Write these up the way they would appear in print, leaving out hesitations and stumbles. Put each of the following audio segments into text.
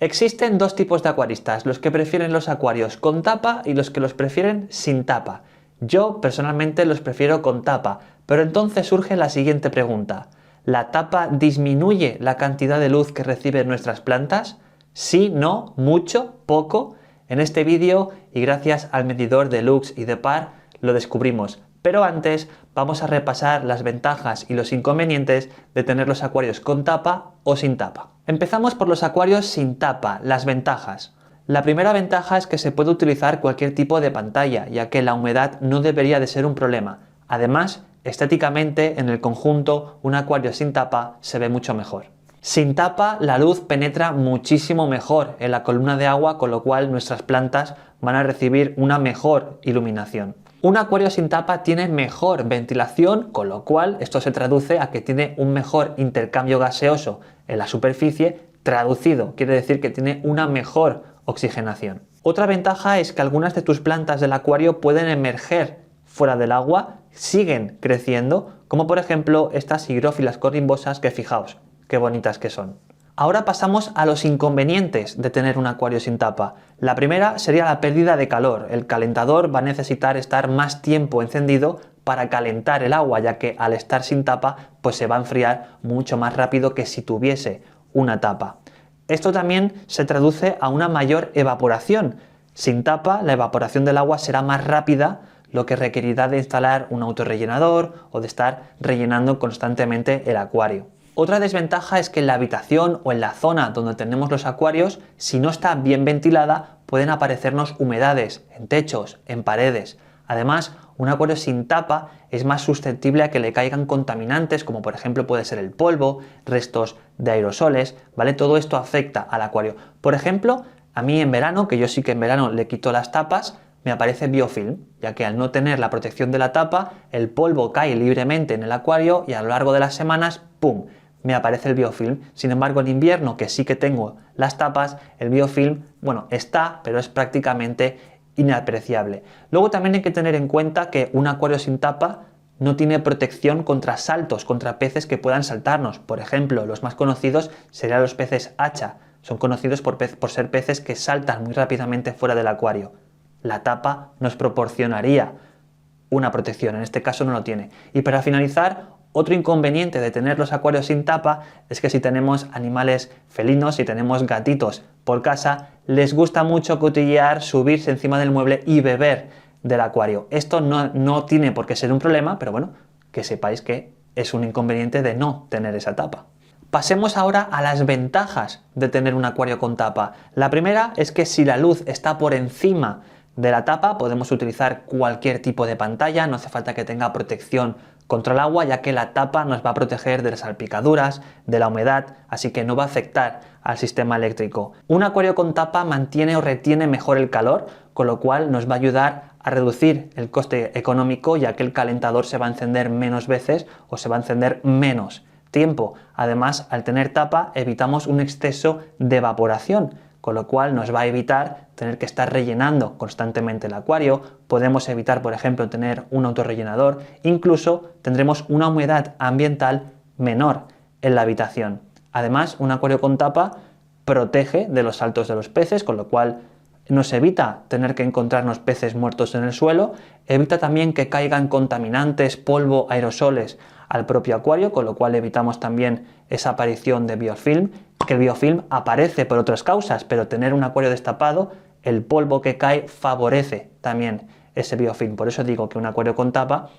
Existen dos tipos de acuaristas, los que prefieren los acuarios con tapa y los que los prefieren sin tapa. Yo personalmente los prefiero con tapa, pero entonces surge la siguiente pregunta. ¿La tapa disminuye la cantidad de luz que reciben nuestras plantas? Sí, no, mucho, poco. En este vídeo, y gracias al medidor de lux y de par, lo descubrimos. Pero antes vamos a repasar las ventajas y los inconvenientes de tener los acuarios con tapa o sin tapa. Empezamos por los acuarios sin tapa, las ventajas. La primera ventaja es que se puede utilizar cualquier tipo de pantalla, ya que la humedad no debería de ser un problema. Además, estéticamente, en el conjunto, un acuario sin tapa se ve mucho mejor. Sin tapa, la luz penetra muchísimo mejor en la columna de agua, con lo cual nuestras plantas van a recibir una mejor iluminación. Un acuario sin tapa tiene mejor ventilación, con lo cual esto se traduce a que tiene un mejor intercambio gaseoso en la superficie. Traducido, quiere decir que tiene una mejor oxigenación. Otra ventaja es que algunas de tus plantas del acuario pueden emerger fuera del agua, siguen creciendo, como por ejemplo estas higrófilas corimbosas que fijaos, qué bonitas que son. Ahora pasamos a los inconvenientes de tener un acuario sin tapa. La primera sería la pérdida de calor. El calentador va a necesitar estar más tiempo encendido para calentar el agua, ya que al estar sin tapa pues se va a enfriar mucho más rápido que si tuviese una tapa. Esto también se traduce a una mayor evaporación. Sin tapa la evaporación del agua será más rápida, lo que requerirá de instalar un autorrellenador o de estar rellenando constantemente el acuario. Otra desventaja es que en la habitación o en la zona donde tenemos los acuarios, si no está bien ventilada, pueden aparecernos humedades en techos, en paredes. Además, un acuario sin tapa es más susceptible a que le caigan contaminantes, como por ejemplo puede ser el polvo, restos de aerosoles, ¿vale? Todo esto afecta al acuario. Por ejemplo, a mí en verano, que yo sí que en verano le quito las tapas, me aparece biofilm, ya que al no tener la protección de la tapa, el polvo cae libremente en el acuario y a lo largo de las semanas, ¡pum!, me aparece el biofilm. Sin embargo, en invierno, que sí que tengo las tapas, el biofilm, bueno, está, pero es prácticamente inapreciable. Luego también hay que tener en cuenta que un acuario sin tapa no tiene protección contra saltos, contra peces que puedan saltarnos. Por ejemplo, los más conocidos serían los peces hacha. Son conocidos por ser peces que saltan muy rápidamente fuera del acuario. La tapa nos proporcionaría una protección, en este caso no lo tiene. Y para finalizar, otro inconveniente de tener los acuarios sin tapa es que si tenemos animales felinos, si tenemos gatitos por casa, les gusta mucho cotillear, subirse encima del mueble y beber del acuario. Esto no tiene por qué ser un problema, pero bueno, que sepáis que es un inconveniente de no tener esa tapa. Pasemos ahora a las ventajas de tener un acuario con tapa. La primera es que si la luz está por encima de la tapa, podemos utilizar cualquier tipo de pantalla, no hace falta que tenga protección contra el agua, ya que la tapa nos va a proteger de las salpicaduras, de la humedad, así que no va a afectar al sistema eléctrico. Un acuario con tapa mantiene o retiene mejor el calor, con lo cual nos va a ayudar a reducir el coste económico, ya que el calentador se va a encender menos veces o se va a encender menos tiempo. Además, al tener tapa evitamos un exceso de evaporación, con lo cual nos va a evitar tener que estar rellenando constantemente el acuario. Podemos evitar, por ejemplo, tener un autorrellenador. Incluso tendremos una humedad ambiental menor en la habitación. Además, un acuario con tapa protege de los saltos de los peces, con lo cual nos evita tener que encontrarnos peces muertos en el suelo. Evita también que caigan contaminantes, polvo, aerosoles al propio acuario, con lo cual evitamos también esa aparición de biofilm, que el biofilm aparece por otras causas, pero tener un acuario destapado, el polvo que cae favorece también ese biofilm. Por eso digo que un acuario con tapa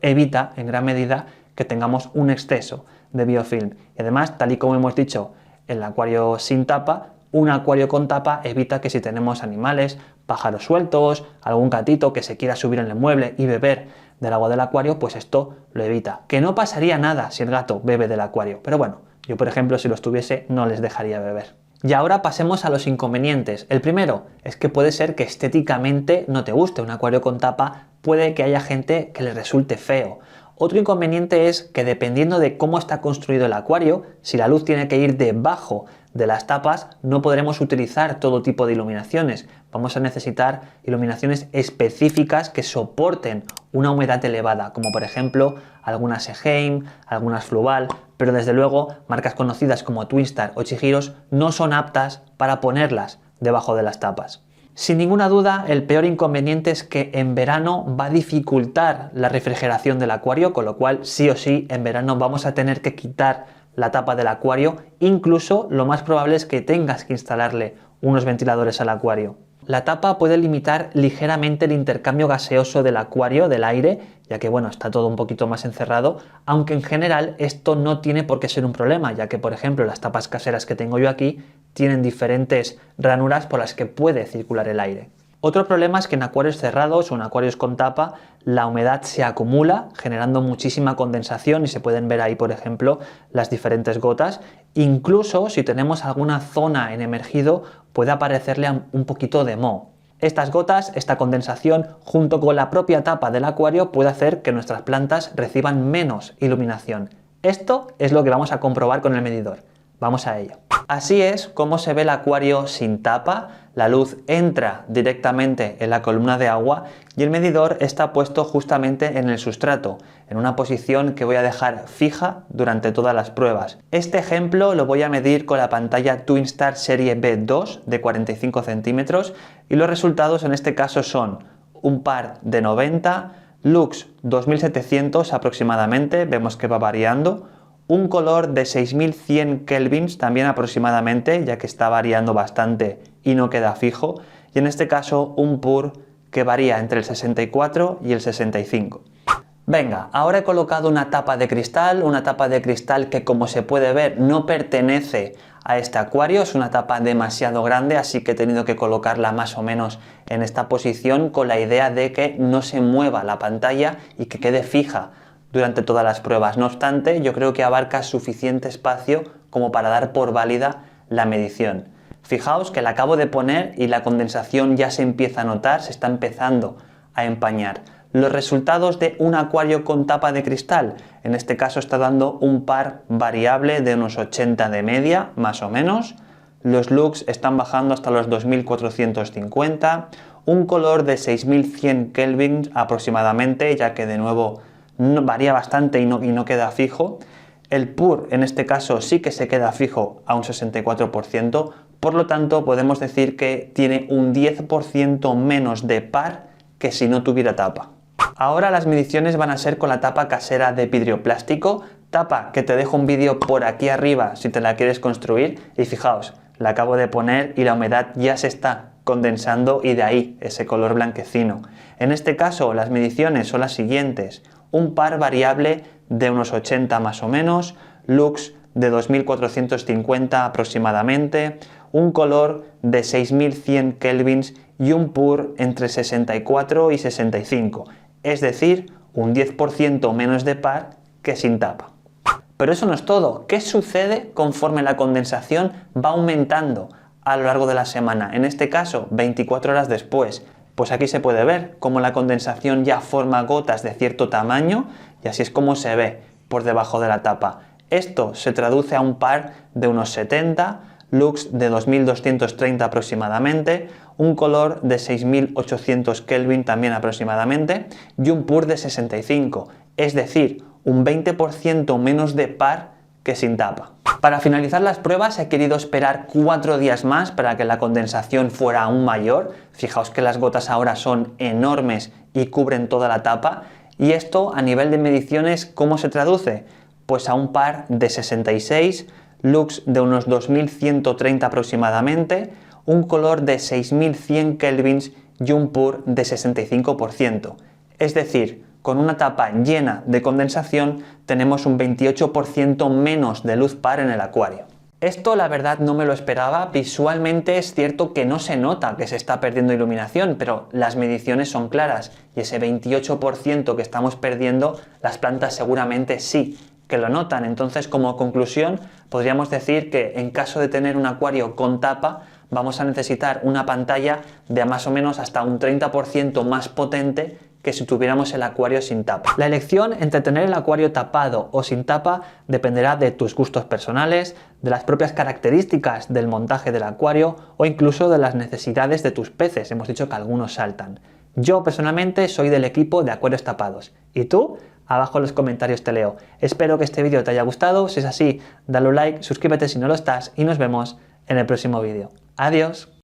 evita en gran medida que tengamos un exceso de biofilm. Y además, tal y como hemos dicho, el acuario sin tapa, un acuario con tapa evita que si tenemos animales, pájaros sueltos, algún gatito que se quiera subir en el mueble y beber del agua del acuario, pues esto lo evita. Que no pasaría nada si el gato bebe del acuario, pero bueno, yo por ejemplo si los tuviese no les dejaría beber. Y ahora pasemos a los inconvenientes. El primero es que puede ser que estéticamente no te guste un acuario con tapa, puede que haya gente que le resulte feo. Otro inconveniente es que dependiendo de cómo está construido el acuario, si la luz tiene que ir debajo de las tapas no podremos utilizar todo tipo de iluminaciones. Vamos a necesitar iluminaciones específicas que soporten una humedad elevada, como por ejemplo algunas Seheim, algunas Fluval, pero desde luego marcas conocidas como Twinstar o Chihiros no son aptas para ponerlas debajo de las tapas. Sin ninguna duda, el peor inconveniente es que en verano va a dificultar la refrigeración del acuario, con lo cual sí o sí en verano vamos a tener que quitar la tapa del acuario, incluso lo más probable es que tengas que instalarle unos ventiladores al acuario. La tapa puede limitar ligeramente el intercambio gaseoso del acuario, del aire, ya que bueno, está todo un poquito más encerrado, aunque en general esto no tiene por qué ser un problema, ya que por ejemplo las tapas caseras que tengo yo aquí tienen diferentes ranuras por las que puede circular el aire. Otro problema es que en acuarios cerrados o en acuarios con tapa la humedad se acumula generando muchísima condensación y se pueden ver ahí por ejemplo las diferentes gotas. Incluso si tenemos alguna zona en emergido puede aparecerle un poquito de moho. Estas gotas, esta condensación junto con la propia tapa del acuario puede hacer que nuestras plantas reciban menos iluminación. Esto es lo que vamos a comprobar con el medidor. Vamos a ello. Así es como se ve el acuario sin tapa. La luz entra directamente en la columna de agua y el medidor está puesto justamente en el sustrato, en una posición que voy a dejar fija durante todas las pruebas. Este ejemplo lo voy a medir con la pantalla Twinstar Serie B2 de 45 centímetros y los resultados en este caso son un par de 90, lux 2700 aproximadamente, vemos que va variando, un color de 6100 kelvins también aproximadamente, ya que está variando bastante y no queda fijo, y en este caso un PUR que varía entre el 64 y el 65. Venga, ahora he colocado una tapa de cristal que como se puede ver no pertenece a este acuario, es una tapa demasiado grande, así que he tenido que colocarla más o menos en esta posición con la idea de que no se mueva la pantalla y que quede fija durante todas las pruebas. No obstante, yo creo que abarca suficiente espacio como para dar por válida la medición. Fijaos que la acabo de poner y la condensación ya se empieza a notar, se está empezando a empañar. Los resultados de un acuario con tapa de cristal, en este caso está dando un par variable de unos 80 de media, más o menos. Los lux están bajando hasta los 2450, un color de 6100 kelvin aproximadamente, ya que de nuevo varía bastante y no queda fijo. El PUR en este caso sí que se queda fijo a un 64%, por lo tanto podemos decir que tiene un 10% menos de par que si no tuviera tapa. Ahora las mediciones van a ser con la tapa casera de vidrio plástico, tapa que te dejo un vídeo por aquí arriba si te la quieres construir, y fijaos, la acabo de poner y la humedad ya se está condensando y de ahí ese color blanquecino. En este caso las mediciones son las siguientes: un par variable de unos 80 más o menos, lux de 2450 aproximadamente, un color de 6100 kelvins y un PUR entre 64 y 65, es decir, un 10% menos de par que sin tapa. Pero eso no es todo. ¿Qué sucede conforme la condensación va aumentando a lo largo de la semana? En este caso, 24 horas después. Pues aquí se puede ver cómo la condensación ya forma gotas de cierto tamaño y así es como se ve por debajo de la tapa. Esto se traduce a un par de unos 70, lux de 2230 aproximadamente, un color de 6800 kelvin también aproximadamente y un PUR de 65, es decir, un 20% menos de par que sin tapa. Para finalizar las pruebas he querido esperar 4 días más para que la condensación fuera aún mayor. Fijaos que las gotas ahora son enormes y cubren toda la tapa. Y esto a nivel de mediciones, ¿cómo se traduce? Pues a un par de 66, lux de unos 2130 aproximadamente, un color de 6100 kelvins y un PUR de 65%. Es decir, con una tapa llena de condensación tenemos un 28% menos de luz par en el acuario. Esto la verdad no me lo esperaba. Visualmente es cierto que no se nota que se está perdiendo iluminación, pero las mediciones son claras y ese 28% que estamos perdiendo, las plantas seguramente sí que lo notan. Entonces, como conclusión, podríamos decir que en caso de tener un acuario con tapa, vamos a necesitar una pantalla de más o menos hasta un 30% más potente que si tuviéramos el acuario sin tapa. La elección entre tener el acuario tapado o sin tapa dependerá de tus gustos personales, de las propias características del montaje del acuario o incluso de las necesidades de tus peces. Hemos dicho que algunos saltan. Yo personalmente soy del equipo de acuarios tapados. ¿Y tú? Abajo en los comentarios te leo. Espero que este vídeo te haya gustado. Si es así, dale un like, suscríbete si no lo estás y nos vemos en el próximo vídeo. Adiós.